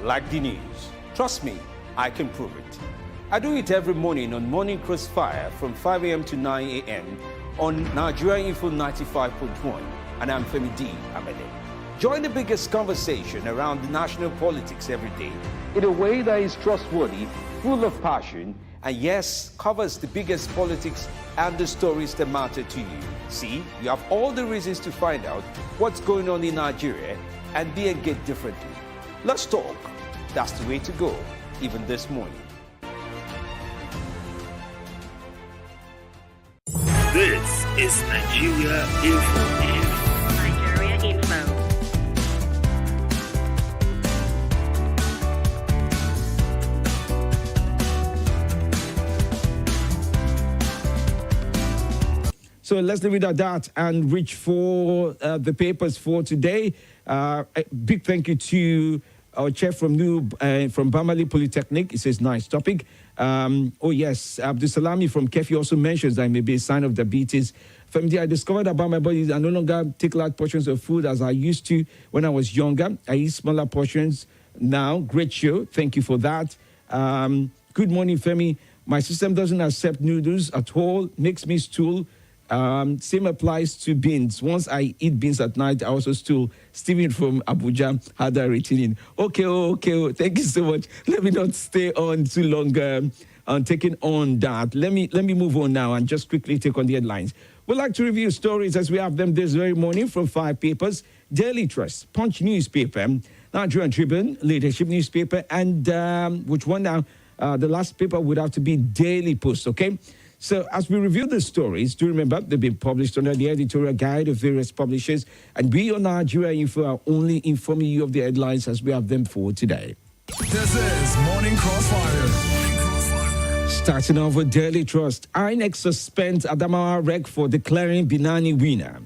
like the news. Trust me, I can prove it. I do it every morning on Morning Crossfire from 5 a.m. to 9 a.m. on Nigeria Info 95.1, and I'm Femi D. Amede. Join the biggest conversation around the national politics every day in a way that is trustworthy, full of passion, and yes, covers the biggest politics and the stories that matter to you. See, you have all the reasons to find out what's going on in Nigeria and be engaged differently. Let's talk. That's the way to go, even this morning. This is Nigeria Info. Nigeria Info. So let's leave it at that and reach for the papers for today. A big thank you to our chef from Bamali Polytechnic. It says, nice topic. Oh, yes, Abdul Salami from Kefi also mentions that it may be a sign of diabetes. Femi, I discovered about my body I no longer take large portions of food as I used to when I was younger. I eat smaller portions now. Great show. Thank you for that. Good morning, Femi. My system doesn't accept noodles at all. Makes me stool. Same applies to beans. Once I eat beans at night, I also stool. Steven from Abuja had that written in. Okay. Thank you so much. Let me not stay on too long on taking on that. Let me move on now and just quickly take on the headlines. We'd like to review stories as we have them this very morning from 5 papers: Daily Trust, Punch newspaper, Nigerian Tribune, Leadership newspaper, and which one now? The last paper would have to be Daily Post, okay? So as we review the stories, do remember they've been published under the editorial guide of various publishers, and we on Nigeria Info are only informing you of the headlines as we have them for today. This is Morning Crossfire. Starting off with Daily Trust, INEC suspends Adamawa rec for declaring Binani winner.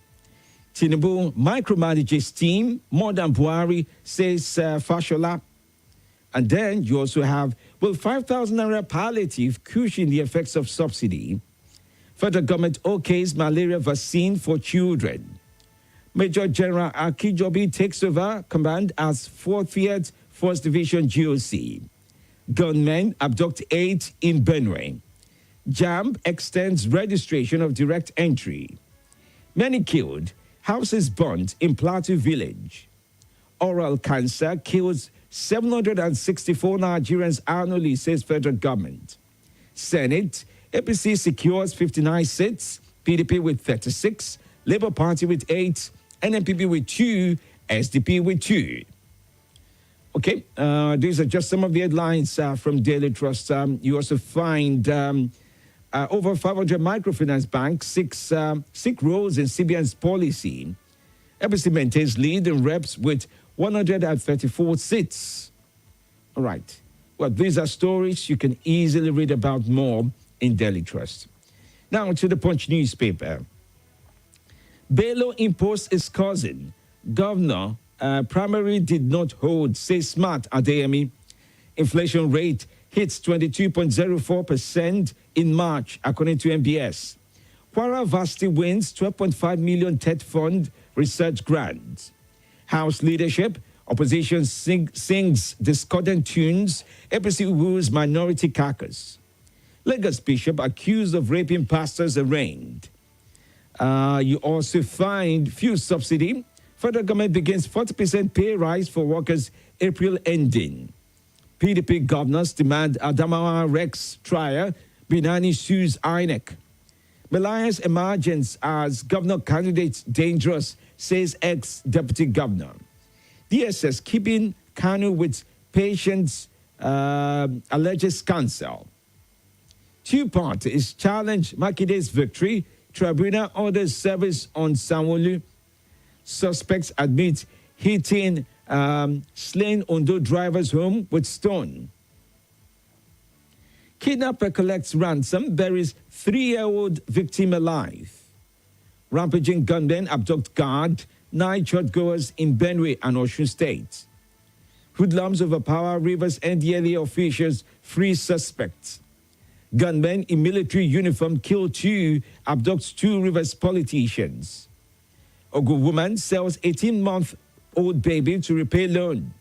Tinubu micromanages team more than Buhari, says Fashola. And then you also have, will 5,000 naira palliative cushion the effects of subsidy? Federal government okays malaria vaccine for children. Major General Akijobi takes over command as 40th 1st Division GOC. Gunmen abduct 8 in Benue. JAMB extends registration of direct entry. Many killed, houses burnt in Plateau Village. Oral cancer kills 764 Nigerians annually, says federal government. Senate, APC secures 59 seats, PDP with 36, Labour Party with 8, NNPP with 2, SDP with 2. Okay, these are just some of the headlines from Daily Trust. You also find over 500 microfinance banks seek roles in CBN's policy. APC maintains lead in reps with 134 seats. All right. Well, these are stories you can easily read about more in Daily Trust. Now to the Punch newspaper. Bello imposed his cousin. Governor primary did not hold, says Smart Adeyemi. Inflation rate hits 22.04% in March, according to MBS. Kwara Varsity wins 12.5 million TED Fund research grant. House leadership, opposition sings discordant tunes, APC woos minority caucus. Lagos bishop accused of raping pastors arraigned. You also find fuel subsidy. Federal government begins 40% pay rise for workers April ending. PDP governors demand Adamawa Rex trial. Binani sues INEC. Melias emergence as governor candidate dangerous, says ex-deputy governor. DSS keeping Kanu with patients alleges cancer. Two parties challenge Makide's victory. Tribunal orders service on Sanwo-Olu. Suspects admit hitting slain Ondo driver's home with stone. Kidnapper collects ransom, buries 3-year-old victim alive. Rampaging gunmen abduct guard, 9 churchgoers in Benue and Osun State. Hoodlums overpower Rivers NDLA officials, free suspects. Gunmen in military uniform kill 2, abducts 2 Rivers politicians. Ogu woman sells 18-month-old baby to repay loan.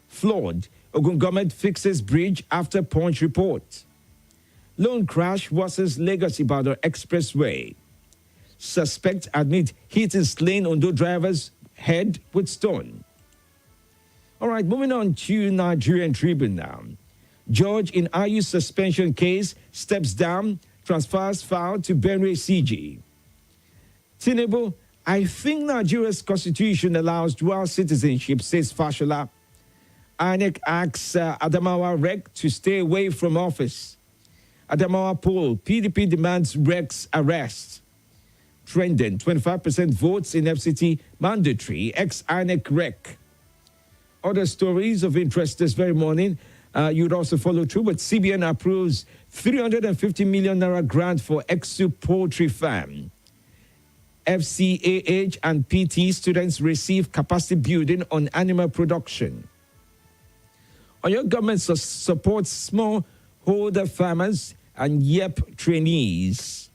Flawed. Ogun government fixes bridge after Punch report. Lone crash versus Lagos Ibadan Expressway. Suspect admit hitting slain Ondo driver's head with stone. All right, moving on to Nigerian Tribune now. Judge in IU suspension case steps down, transfers file to Benue CG. Tinubu, I think Nigeria's constitution allows dual citizenship, says Fashola. INEC asks Adamawa Rec to stay away from office. Adamawa poll, PDP demands Rec's arrest. Trending, 25% votes in FCT mandatory, ex-INEC Rec. Other stories of interest this very morning, you'd also follow through, but CBN approves 350 million naira grant for Exu Poultry Farm. FCAH and PT students receive capacity building on animal production. Your government supports smallholder farmers and YEP trainees.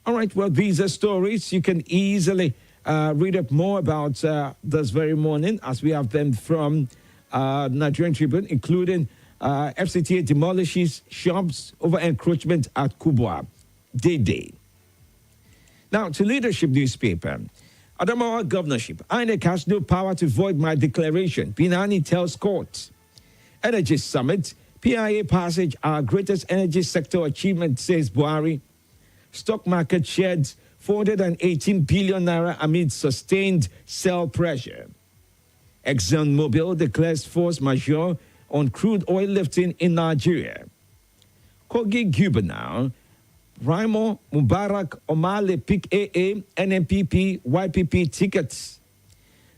All right, well, these are stories you can easily read up more about this very morning as we have them from Nigerian Tribune, including FCTA demolishes shops over encroachment at Kubwa. Day. Now, to leadership newspaper. Adamawa governorship. INEC has no power to void my declaration. Binani tells court. Energy summit. PIA passage, our greatest energy sector achievement, says Buhari. Stock market sheds 418 billion naira amid sustained sell pressure. ExxonMobil declares force majeure on crude oil lifting in Nigeria. Kogi Guba now. Raimo Mubarak Omale pick AA, NMPP, YPP tickets.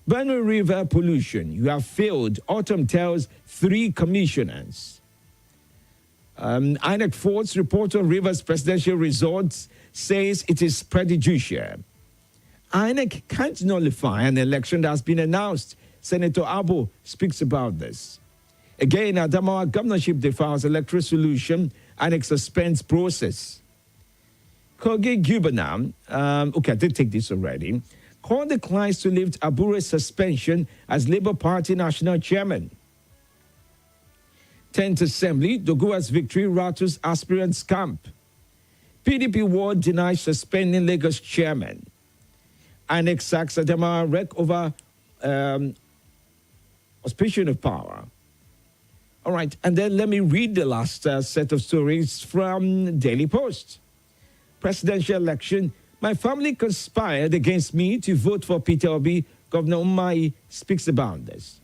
Benue River pollution. You have failed. Autumn tells 3 commissioners. INEC Ford's report on Rivers presidential results says it is prejudicial. INEC can't nullify an election that has been announced. Senator Abo speaks about this. Again, Adamawa governorship defiles electoral solution. INEC suspends process. Kogi Gubanam, okay, I did take this already. Court declines to lift Abure's suspension as Labour Party national chairman. 10th Assembly, Dogua's victory rattles aspirants' camp. PDP ward denies suspending Lagos chairman. INEC sacks Adamawa Rec over auspiciation of power. All right, and then let me read the last set of stories from Daily Post. Presidential election, my family conspired against me to vote for Peter Obi. Governor Umahi speaks about this.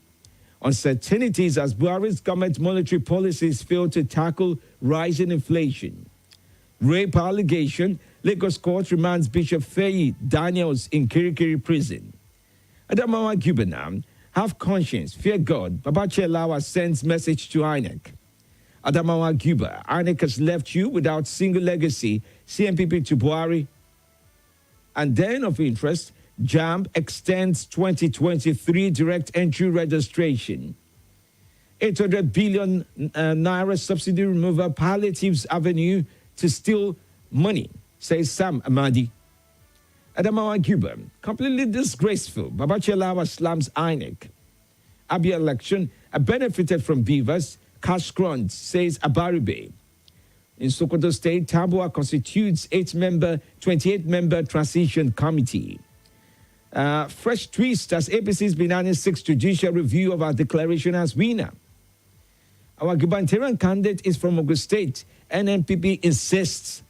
Uncertainties as Buhari's government monetary policies fail to tackle rising inflation. Rape allegation, Lagos court remands Bishop Femi Daniels in Kirikiri prison. Adamawa Gubanam, have conscience, fear God. Babache Lawa sends message to INEC. Adamawa Guba, INEC has left you without single legacy. CNPP to Buhari. And then of interest, JAMB extends 2023 direct entry registration. 800 billion naira subsidy removal palliatives avenue to steal money, says Sam Amadi. Adamawa Guba, completely disgraceful. Babache Lawa slams INEC. Abia election, I benefited from beavers. Cash crunch, says Abaribe. In Sokoto State, Tabua constitutes 28-member transition committee. Fresh twist as APC's Binani seeks judicial review of our declaration as winner. Our gubernatorial candidate is from Ogun State. NNPP insists.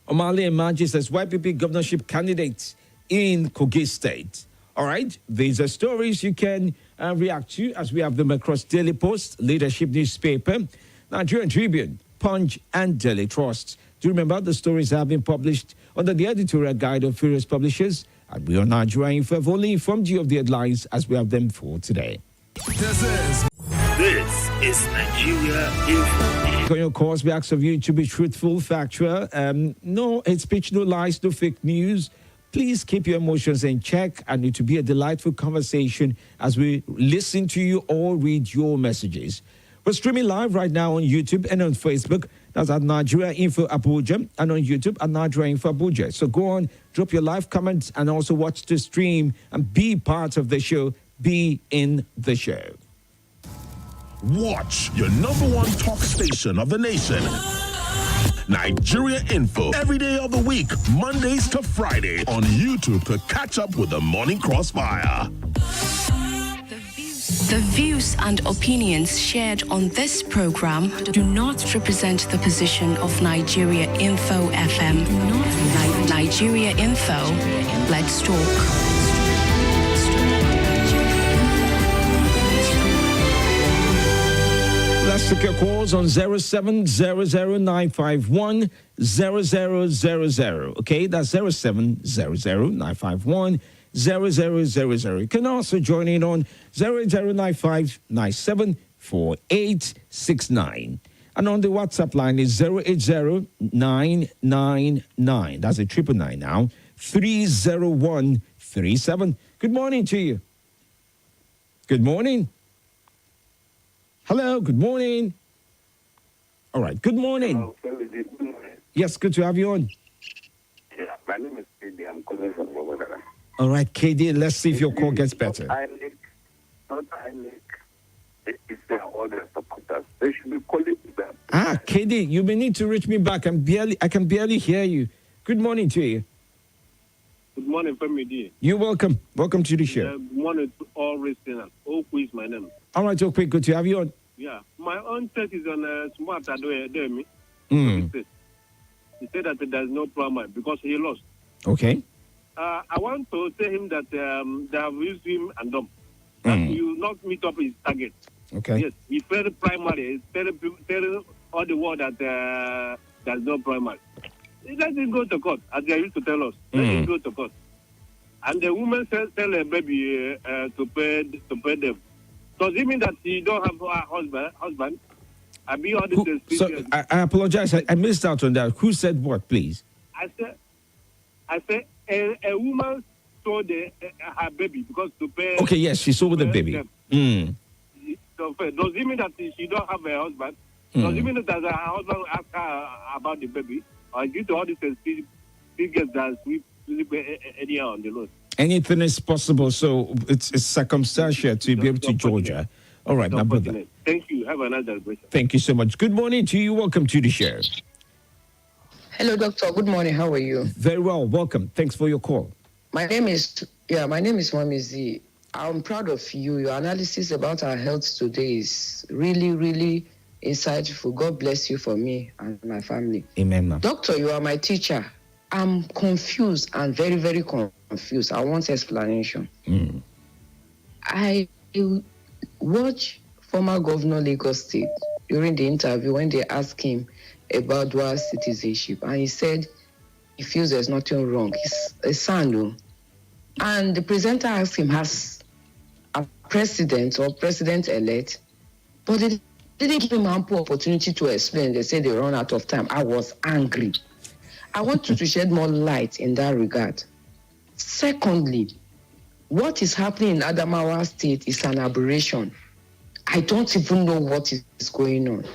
Omale emerges as YPP governorship candidate in Kogi State. All right, these are stories you can react to as we have them across Daily Post, Leadership Newspaper, Nigerian Tribune, Punch, and Daily Trust. Do remember the stories have been published under the editorial guide of various publishers, and we on Nigeria Info have only informed you of the headlines as we have them for today. This is Nigeria Info. On your course, we ask of you to be truthful, factual, no hate speech, no lies, no fake news. Please keep your emotions in check, and it will be a delightful conversation as we listen to you or read your messages. We're streaming live right now on YouTube and on Facebook. That's at Nigeria Info Abuja, and on YouTube at Nigeria Info Abuja. So go on, drop your live comments, and also watch the stream and be part of the show. be in the show. Watch your number one talk station of the nation. Nigeria Info every day of the week, Mondays to Friday on YouTube to catch up with the Morning Crossfire. The views and opinions shared on this program do not represent the position of Nigeria Info FM. Nigeria Info, let's talk. Let's take your calls on 0700-951-0000. Okay, that's 0700-951-0000. You can also join in on 0095-974869. And on the WhatsApp line is 080-999. That's a 999 now. 30137. Good morning to you. Good morning. Hello, good morning. All right, good morning. Hello, Femi, good morning. Yes, good to have you on. Yeah, my name is Femi. I'm calling from Abuja. All right, KD, let's see if your call gets better. Not INEC. It's all the supporters. They should be calling them. KD, you may need to reach me back. I can barely hear you. Good morning to you. Good morning, Femi D. You're welcome. Welcome to the show. Good morning to all listeners. Oku is my name. All right, okay, good to have you on. Yeah, my own set is on Smart Ademi. Mm. He said that there's no primary because he lost. Okay. I want to tell him that they have used him and them. That he will not meet up his target. Okay. Yes, he failed primary. He telling all the world that there's no primary. Let him go to court, as they used to tell us. Let him go to court. And the woman tell her baby to pay them. Does it mean that she don't have a husband? I mean, all this I apologize. I missed out on that. Who said what, please? I said a woman sold her baby because to pay. Okay, yes, she sold the baby. So, does it mean that she don't have a husband? Does it mean that her husband asked her about the baby? Or due to all these figures that we anyhow on the road? Anything is possible, so it's circumstantial to be able to Georgia. All right, my brother. Thank you. Have another question. Thank you so much. Good morning to you. Welcome to the show. Hello, doctor. Good morning. How are you? Very well. Welcome. Thanks for your call. My name is Mami Z. I'm proud of you. Your analysis about our health today is really, really insightful. God bless you for me and my family. Amen, ma'am. Doctor, you are my teacher. I'm confused and very, very confused. I want explanation. I watched former Governor Lagos State during the interview when they asked him about dual citizenship, and he said he feels there's nothing wrong. He's a son, though. And the presenter asked him, has a president or president-elect, but they didn't give him ample opportunity to explain. They said they run out of time. I was angry. I want you to shed more light in that regard. Secondly, what is happening in Adamawa State is an aberration. I don't even know what is going on.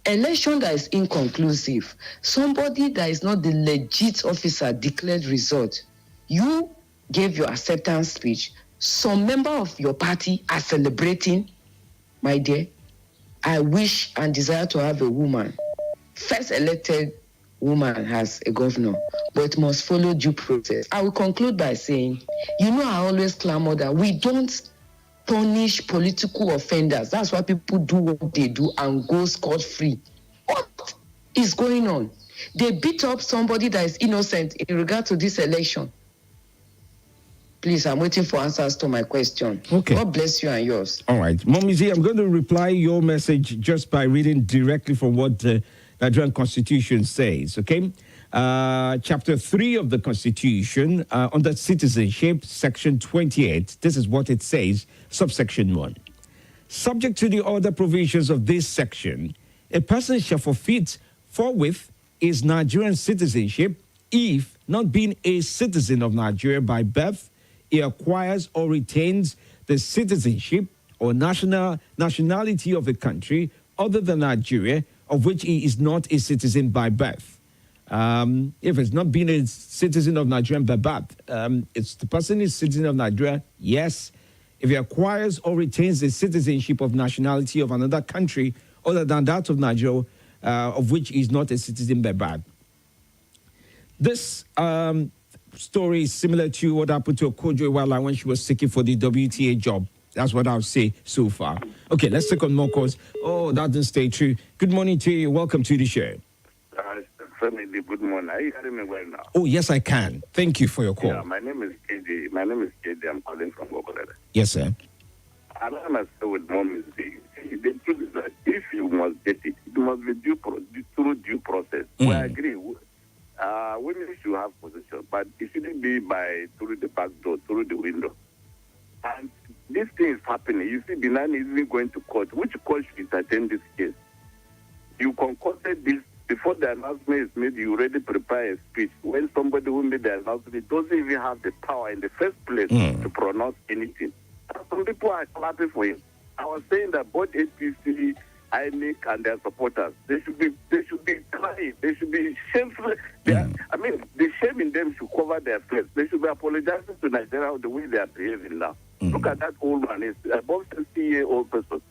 Election that is inconclusive, somebody that is not the legit officer declared result. You gave your acceptance speech. Some member of your party are celebrating. My dear, I wish and desire to have a woman, first elected woman as a governor, but it must follow due process. I will conclude by saying, I always clamor that we don't punish political offenders. That's why people do what they do and go scot-free. What is going on? They beat up somebody that is innocent in regard to this election. Please, I'm waiting for answers to my question. Okay. God bless you and yours. All right. Mommy Z, I'm going to reply your message just by reading directly from what the Nigerian Constitution says, okay? Chapter 3 of the Constitution, under citizenship, section 28, this is what it says, subsection 1. Subject to the other provisions of this section, a person shall forfeit forthwith his Nigerian citizenship if, not being a citizen of Nigeria by birth, he acquires or retains the citizenship or nationality of a country other than Nigeria, of which he is not a citizen by birth. If it's not being a citizen of Nigeria by birth, it's the person is citizen of Nigeria, yes. if he acquires or retains the citizenship of nationality of another country other than that of Nigeria, of which he is not a citizen by birth. This story is similar to what happened to Okojo Iweala when she was seeking for the WTA job. That's what I'll say so far. Okay, let's take on more calls. Oh, that didn't stay true. Good morning to you. Welcome to the show. Femi, good morning. Are you hearing me well now? Oh, yes, I can. Thank you for your call. Yeah, my name is KD. I'm calling from Okolede. Yes, sir. And I must say with Mom is the truth is that if you must get it, it must be through due process. We agree. Women should have position, but it shouldn't be through the back door, through the window. And this thing is happening. You see, Binani is even going to court. Which court should attend this case? You concocted this before the announcement is made. You already prepare a speech. When somebody who made the announcement doesn't even have the power in the first place to pronounce anything. And some people are clapping for him. I was saying that both APC, INEC, and their supporters, they should be crying. They should be shameful. I mean, the shame in them should cover their face. They should be apologizing to Nigeria the way they are behaving now. Look at that old man. He's above 60-year-old person.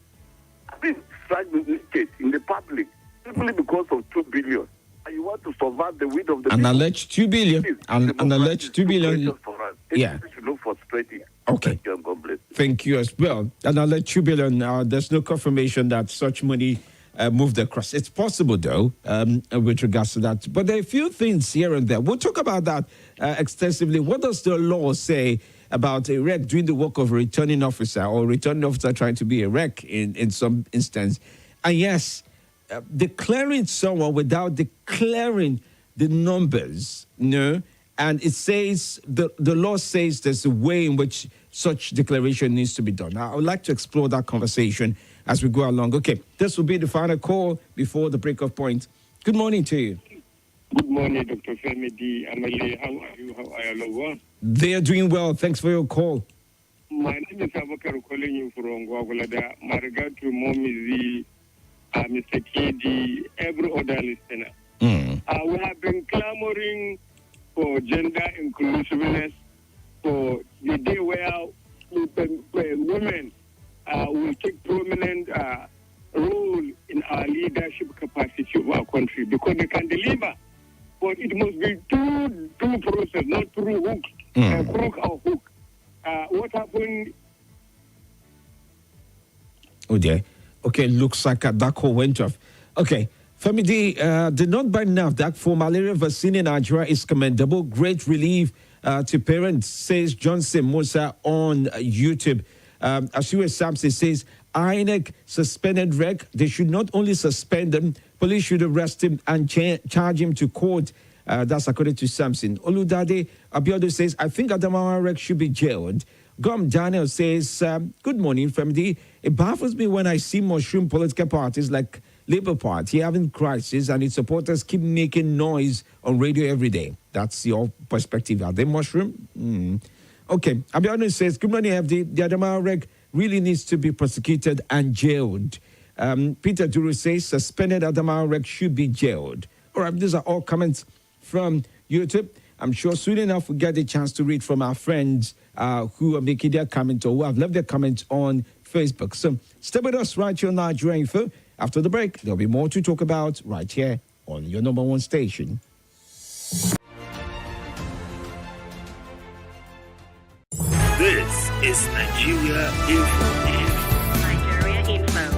I mean, fragmented in the public simply because of 2 billion. And you want to survive the weight of the an alleged 2 billion. An alleged 2 billion. For us. Yeah. It should look frustrating. Okay. Thank you, and God bless. Thank you as well. And I'll let 2 billion. There's no confirmation that such money moved across. It's possible, though, with regards to that. But there are a few things here and there. We'll talk about that extensively. What does the law say about a REC doing the work of a returning officer or a returning officer trying to be a REC in some instance? And yes, declaring someone without declaring the numbers, and it says, the law says there's a way in which such declaration needs to be done. Now, I would like to explore that conversation as we go along. Okay, this will be the final call before the break-off point. Good morning to you. Good morning, Dr. Femi D. Amalie, how are you? How are you? They are doing well. Thanks for your call. My name is Abakar, calling you from Gwagwalada. My regard to Momizi, Mr. KD, every other listener. We have been clamoring for gender inclusiveness, for the day where women will take prominent role in our leadership capacity of our country, because they can deliver. But it must be through process, not through hook, crook or hook. What happened? Oh dear. Okay, looks like that call went off. Okay, Femi D, the non-binding NAFDAC for malaria vaccine in Nigeria is commendable. Great relief to parents, says Johnson Musa on YouTube. Ashiwe Samson says, INEC suspended REC. They should not only suspend them, police should arrest him and charge him to court. That's according to Samson. Oludade Abiodun says, I think Adamawa REC should be jailed. Gum Daniel says, good morning, Femdi. It baffles me when I see mushroom political parties like Labour Party having crisis and its supporters keep making noise on radio every day. That's your perspective. Are they mushroom? Okay. Abiodun says, good morning, FD. The Adamawa REC really needs to be prosecuted and jailed. Peter Duru says, suspended Adamawa REC should be jailed. All right, these are all comments from YouTube. I'm sure soon enough we'll get a chance to read from our friends who are making their comments or who have left their comments on Facebook. So stay with us right here on Nigeria Info. After the break, there'll be more to talk about right here on your number one station. This is Nigeria Info.